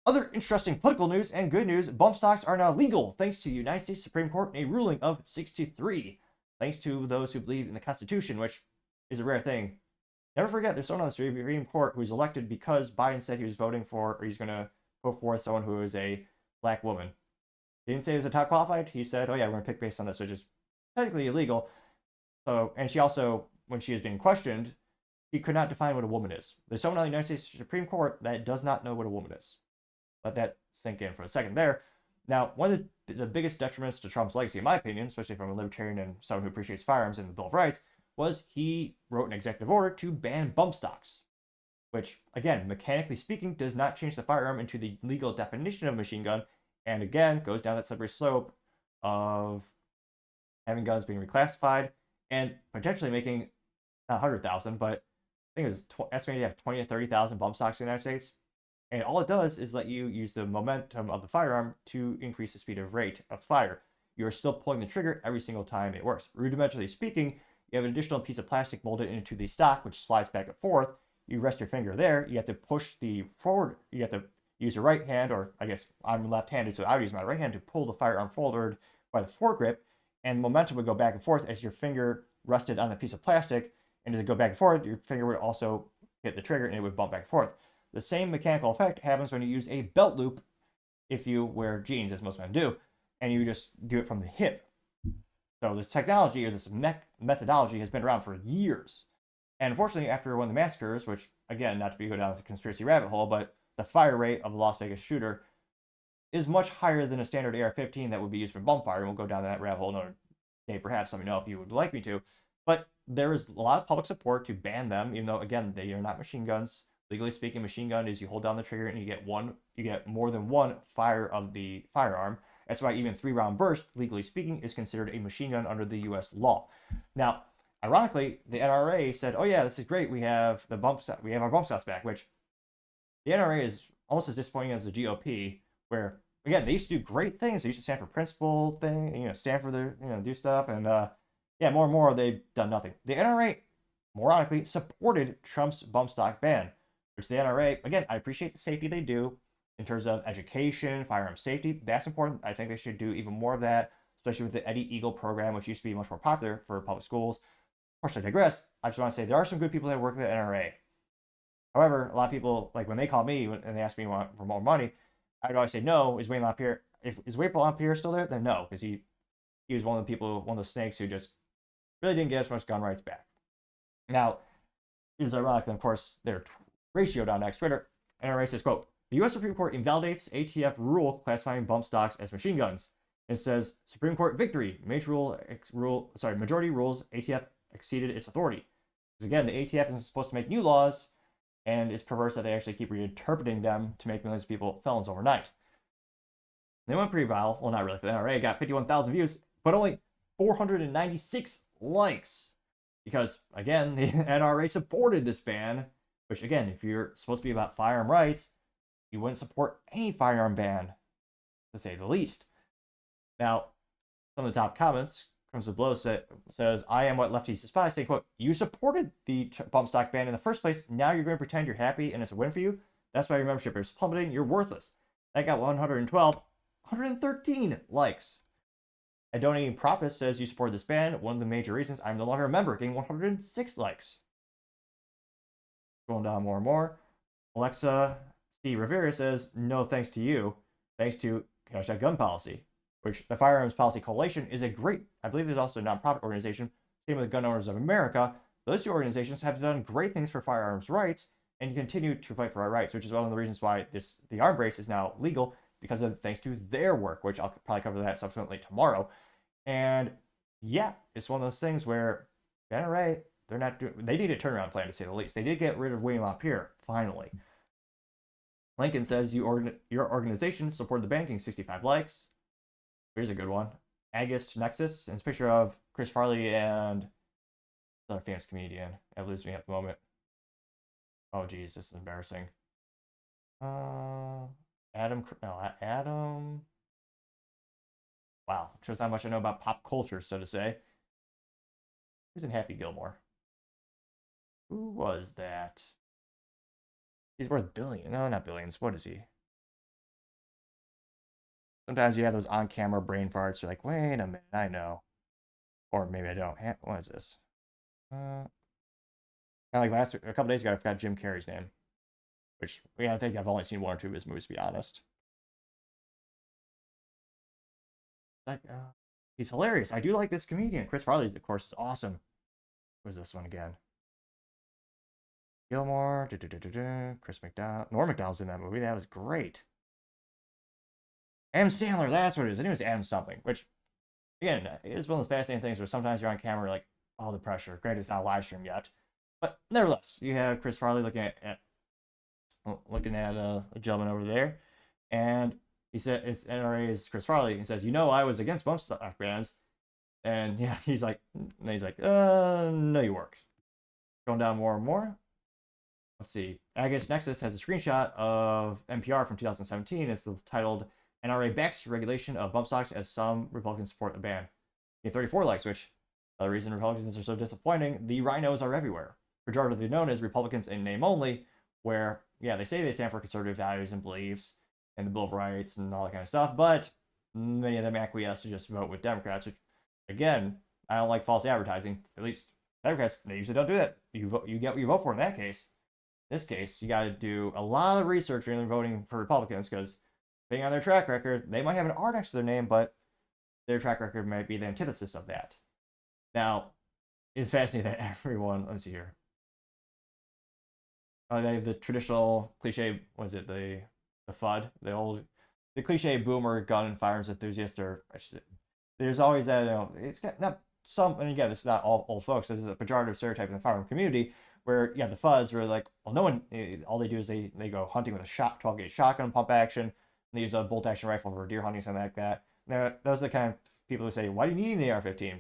Other interesting political news and good news, bump stocks are now legal thanks to the United States Supreme Court in a ruling of 6-3. Thanks to those who believe in the Constitution, which is a rare thing. Never forget, there's someone on the Supreme Court who was elected because Biden said he was voting for, or he's going to vote for someone who is a black woman. He didn't say he was a top qualified. He said, oh yeah, we're going to pick based on this, which is technically illegal. So, and she also, when she was being questioned, she could not define what a woman is. There's someone on the United States Supreme Court that does not know what a woman is. Let that sink in for a second there. Now, one of the biggest detriments to Trump's legacy, in my opinion, especially from a libertarian and someone who appreciates firearms and the Bill of Rights, was he wrote an executive order to ban bump stocks, which, again, mechanically speaking, does not change the firearm into the legal definition of a machine gun, and again, goes down that slippery slope of having guns being reclassified and potentially making not 100,000, but I think it was estimated to have 20 to 30,000 bump stocks in the United States. And all it does is let you use the momentum of the firearm to increase the speed of rate of fire. You're still pulling the trigger every single time it works. Rudimentarily speaking, you have an additional piece of plastic molded into the stock, which slides back and forth. You rest your finger there. You have to push the forward. You have to use your right hand, or I guess I'm left-handed, so I would use my right hand to pull the firearm forward by the foregrip, and momentum would go back and forth as your finger rested on the piece of plastic. And as it go back and forth, your finger would also hit the trigger and it would bump back and forth. The same mechanical effect happens when you use a belt loop if you wear jeans, as most men do, and you just do it from the hip. So this technology or this methodology has been around for years. And unfortunately, after one of the massacres, which, again, not to go down the conspiracy rabbit hole, but the fire rate of the Las Vegas shooter is much higher than a standard AR-15 that would be used for bump fire. And we'll go down that rabbit hole another day, perhaps. Let me know if you would like me to. But there is a lot of public support to ban them, even though, again, they are not machine guns. Legally speaking, machine gun is you hold down the trigger and you get more than one fire of the firearm. That's why even 3-round burst, legally speaking, is considered a machine gun under the U.S. law. Now, ironically, the NRA said, "Oh yeah, this is great. We have our bump stocks back," which the NRA is almost as disappointing as the GOP, where again they used to do great things. They used to stand for principle thing, stand for their, do stuff, and yeah, more and more they've done nothing. The NRA, moronically, supported Trump's bump stock ban. Which the NRA, again, I appreciate the safety they do in terms of education, firearm safety. That's important. I think they should do even more of that, especially with the Eddie Eagle program, which used to be much more popular for public schools. Of course, I digress. I just want to say there are some good people that work at the NRA. However, a lot of people, like when they call me and they ask me for more money, I'd always say no. Is Wayne LaPierre, is Wayne LaPierre still there? Then no, because he was one of the people, one of the snakes who just really didn't get as much gun rights back. Now, it was ironic, and of course, they're ratio down next Twitter. NRA says, quote, "The U.S. Supreme Court invalidates ATF rule classifying bump stocks as machine guns." It says, "Supreme Court victory. Majority rules ATF exceeded its authority." Because again, the ATF isn't supposed to make new laws, and it's perverse that they actually keep reinterpreting them to make millions of people felons overnight. They went pretty viral. Well, not really for the NRA. Got 51,000 views, but only 496 likes. Because, again, the NRA supported this ban. Which, again, if you're supposed to be about firearm rights, you wouldn't support any firearm ban, to say the least. Now, some of the top comments, Crimson Blow says, "I am what lefties despise," saying, quote, "You supported the bump stock ban in the first place. Now you're going to pretend you're happy and it's a win for you? That's why your membership is plummeting. You're worthless." That got 113 likes. And Donating Prophet says, "You support this ban. One of the major reasons I'm no longer a member," getting 106 likes. Going down more and more. Alexa C. Rivera says, "No thanks to you, thanks to gun policy," which the Firearms Policy Coalition is a great, I believe there's also a nonprofit organization, same with Gun Owners of America. Those two organizations have done great things for firearms rights and continue to fight for our rights, which is one of the reasons why the arm brace is now legal, because of thanks to their work, which I'll probably cover that subsequently tomorrow. And yeah, it's one of those things where the NRA, they need a turnaround plan, to say the least. They did get rid of William LaPierre, finally. Lincoln says, your organization supported the banking, 65 likes. Here's a good one. August Nexus, and it's a picture of Chris Farley and another famous comedian. It loses me at the moment. Oh geez, this is embarrassing. Adam. Wow, shows how much I know about pop culture, so to say. Who's in Happy Gilmore? Who was that? He's worth billions. No, not billions. What is he? Sometimes you have those on-camera brain farts. You're like, wait a minute, I know. Or maybe I don't. What is this? Kind of like a couple days ago, I forgot Jim Carrey's name. Which, yeah, I think I've only seen one or two of his movies, to be honest. Like, he's hilarious. I do like this comedian. Chris Farley, of course, is awesome. Who's this one again? Gilmore, Chris McDowell. Norm McDowell's in that movie. That was great. Adam Sandler, that's what it is. I knew it was Adam something, which, again, is one of those fascinating things where sometimes you're on camera, like, all the pressure. Granted, it's not a live stream yet. But nevertheless, you have Chris Farley looking at a gentleman over there, and he said, it's NRA's Chris Farley. He says, I was against bump stock bans. And yeah, he's like, no, you weren't. Going down more and more. Let's see. Against Nexus has a screenshot of NPR from 2017. It's titled NRA backs regulation of bump stocks as some Republicans support the ban. He had 34 likes, which the reason Republicans are so disappointing, the rhinos are everywhere. Pejoratively known as Republicans in name only, where, yeah, they say they stand for conservative values and beliefs and the Bill of Rights and all that kind of stuff, but many of them acquiesce to just vote with Democrats, which, again, I don't like false advertising. At least Democrats, they usually don't do that. You get what you vote for in that case. In this case, you got to do a lot of research when you're voting for Republicans, because depending on their track record, they might have an R next to their name, but their track record might be the antithesis of that. Now, it's fascinating that everyone, let's see here. They have the traditional cliche, what is it, the FUD, the cliche boomer gun and firearms enthusiast, or I should say, there's always that, it's not some, and again, it's not all old folks, there's a pejorative stereotype in the firearm community where, yeah, the FUDs were like, well, no one, all they do is they go hunting with a 12-gauge shotgun pump action, and they use a bolt action rifle for deer hunting, something like that. Those are the kind of people who say, why do you need an AR-15?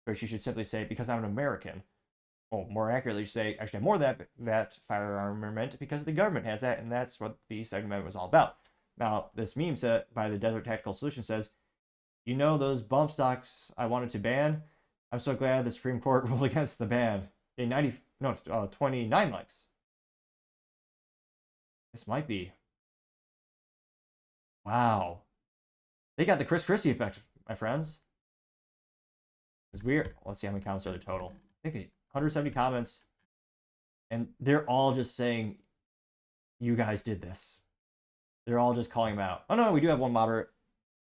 Which you should simply say, because I'm an American. Well, more accurately, say, actually, more that firearmament because the government has that, and that's what the Second Amendment was all about. Now, this meme set by the Desert Tactical Solution says, those bump stocks I wanted to ban? I'm so glad the Supreme Court ruled against the ban. 29 likes. This might be. Wow. They got the Chris Christie effect, my friends. It's weird. Let's see how many comments are there total. I think 170 comments. And they're all just saying, you guys did this. They're all just calling him out. Oh, no, we do have one moderate.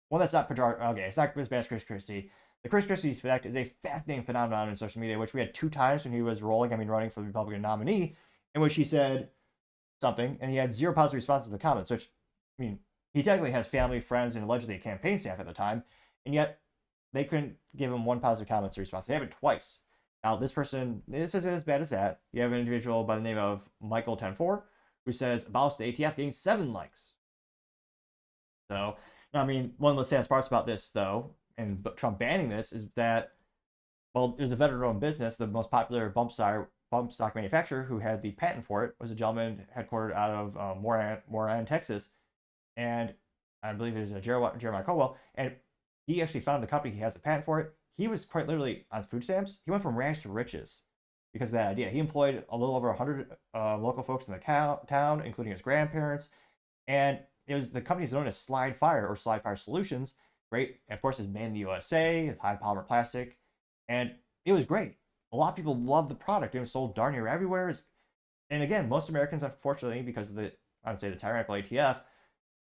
One that's not pejorative. Okay, it's not as bad as Chris Christie. The Chris Christie effect is a fascinating phenomenon in social media, which we had 2 times when he was running for the Republican nominee, in which he said something, and he had 0 positive responses to the comments, which, I mean, he technically has family, friends, and allegedly a campaign staff at the time, and yet they couldn't give him 1 positive comment or response. They have it twice. Now, this isn't as bad as that. You have an individual by the name of Michael104, who says, abolish the ATF, getting 7 likes. So, I mean, one of the saddest parts about this, though, and Trump banning this, is that, well, there's a veteran-owned business. The most popular bump stock manufacturer who had the patent for it was a gentleman headquartered out of Moran, Texas, and I believe there's a Jeremiah Colwell, and he actually founded the company. He has a patent for it. He was quite literally on food stamps. He went from rags to riches because of that idea. He employed a little over 100 local folks in the town, including his grandparents, and the company is known as Slide Fire Solutions. Great, of course, it's made in the USA. It's high polymer plastic, and it was great. A lot of people loved the product. It was sold darn near everywhere. And again, most Americans, unfortunately, because of I would say the tyrannical ATF,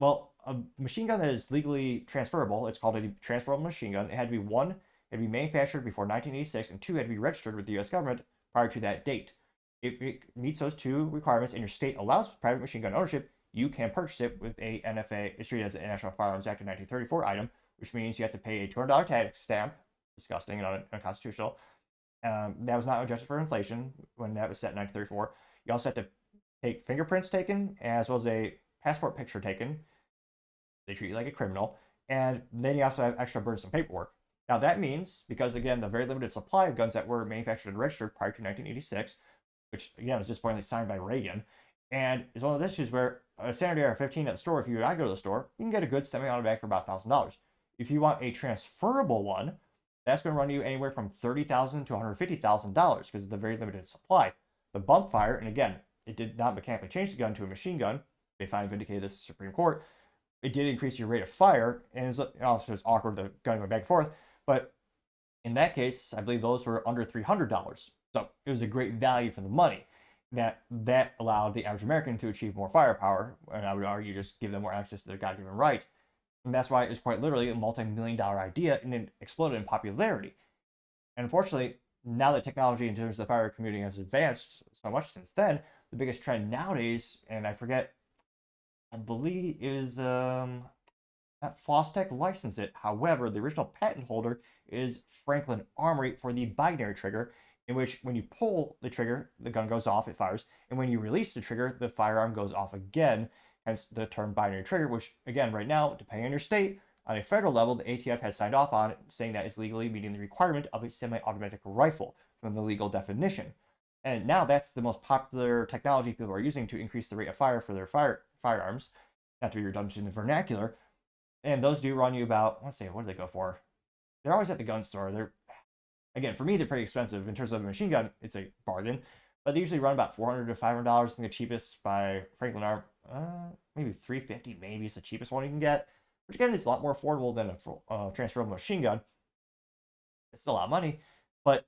well, a machine gun that is legally transferable, it's called a transferable machine gun. It had to be manufactured before 1986, and 2, had to be registered with the U.S. government prior to that date. If it meets those 2 requirements and your state allows private machine gun ownership, you can purchase it with a NFA, it's treated as a National Firearms Act of 1934 item, which means you have to pay a $200 tax stamp, disgusting and unconstitutional. That was not adjusted for inflation when that was set in 1934. You also have to take fingerprints taken, as well as a passport picture taken. They treat you like a criminal. And then you also have extra burdensome paperwork. Now that means, because again, the very limited supply of guns that were manufactured and registered prior to 1986, which again was disappointingly signed by Reagan, and it's one of those issues where a standard AR-15 at the store, if you go to the store, you can get a good semi-automatic for about $1,000. If you want a transferable one, that's going to run you anywhere from $30,000 to $150,000 because of the very limited supply. The bump fire, and again, it did not mechanically change the gun to a machine gun. They finally vindicated this in the Supreme Court. it did increase your rate of fire, and it's awkward the gun going back and forth. But in that case, I believe those were under $300. So it was a great value for the money. That allowed the average American to achieve more firepower, and I would argue just give them more access to their God-given right. And that's why it's quite literally a multi-million-dollar idea, and it exploded in popularity. And unfortunately, now that technology in terms of the fire community has advanced so much since then, the biggest trend nowadays, and I forget, I believe is that Fostech licensed it. However, the original patent holder is Franklin Armory for the binary trigger, in which when you pull the trigger, the gun goes off, it fires, and when you release the trigger, the firearm goes off again, hence the term binary trigger, which, again, right now, depending on your state, on a federal level, the ATF has signed off on it, saying that it's legally meeting the requirement of a semi-automatic rifle from the legal definition. And now that's the most popular technology people are using to increase the rate of fire for their firearms, not to be redundant in the vernacular. And those do run you about, let's see, what do they go for? They're always at the gun store. They're, again, for me, they're pretty expensive. In terms of a machine gun, it's a bargain. But they usually run about $400 to $500. I think the cheapest by Franklin Arm, maybe $350, maybe it's the cheapest one you can get. Which, again, is a lot more affordable than a transferable machine gun. It's still a lot of money. But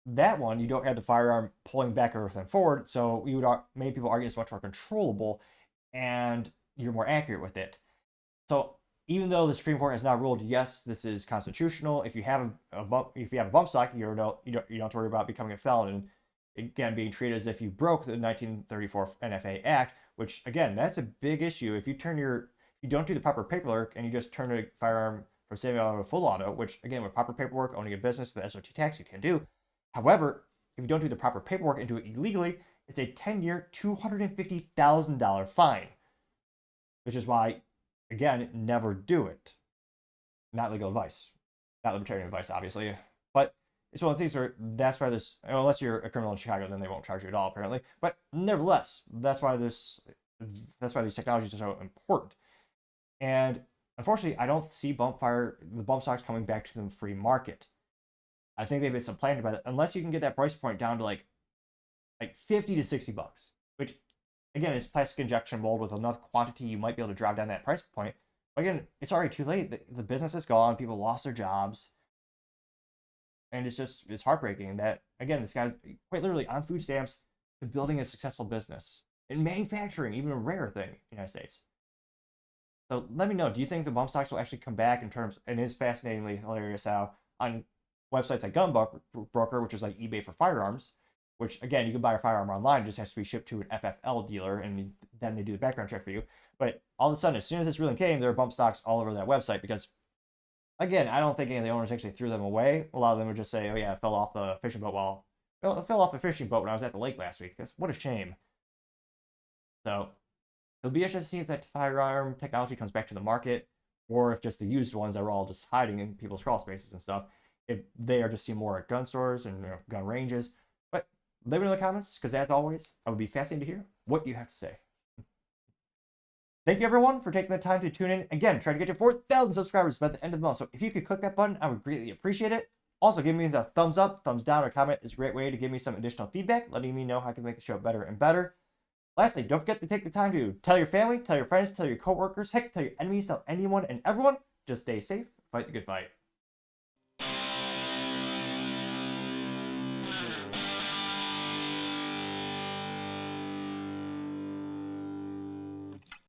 that one, you don't have the firearm pulling back or everything forward. So you would, many people argue it's much more controllable and you're more accurate with it. So even though the Supreme Court has now ruled, yes, this is constitutional, if you have a bump stock, you don't have to worry about becoming a felon and, again, being treated as if you broke the 1934 NFA Act, which, again, that's a big issue. If you don't do the proper paperwork and you just turn a firearm from semi-auto to full auto, which, again, with proper paperwork, owning a business, the SOT tax, you can do. However, if you don't do the proper paperwork and do it illegally, it's a 10-year, $250,000 fine, which is why, again, never do it. Not legal advice. Not libertarian advice, obviously. But it's one of the things where that's why this, unless you're a criminal in Chicago, then they won't charge you at all, apparently. But nevertheless, that's why these technologies are so important. And unfortunately, I don't see the bump stocks coming back to the free market. I think they've been supplanted by that, unless you can get that price point down to like 50 to 60 bucks, which, again, is plastic injection mold with enough quantity you might be able to drive down that price point. Again, it's already too late. The business is gone. People lost their jobs. And it's heartbreaking that, again, this guy's quite literally on food stamps to building a successful business. In manufacturing, even a rare thing in the United States. So let me know, do you think the bump stocks will actually come back in terms, and it's fascinatingly hilarious how on websites like Gunbroker, which is like eBay for firearms, which, again, you can buy a firearm online, it just has to be shipped to an FFL dealer, and then they do the background check for you. But all of a sudden, as soon as this ruling came, there were bump stocks all over that website because, again, I don't think any of the owners actually threw them away. A lot of them would just say, oh yeah, it fell off the fishing boat it fell off a fishing boat when I was at the lake last week. What a shame. So it'll be interesting to see if that firearm technology comes back to the market, or if just the used ones that were all just hiding in people's crawl spaces and stuff, if they are just seen more at gun stores and gun ranges. But leave it in the comments, because as always, I would be fascinated to hear what you have to say. Thank you, everyone, for taking the time to tune in. Again, try to get to 4,000 subscribers by the end of the month. So if you could click that button, I would greatly appreciate it. Also, give me a thumbs up, thumbs down, or comment is a great way to give me some additional feedback, letting me know how I can make the show better and better. Lastly, don't forget to take the time to tell your family, tell your friends, tell your coworkers, heck, tell your enemies, tell anyone and everyone. Just stay safe, fight the good fight.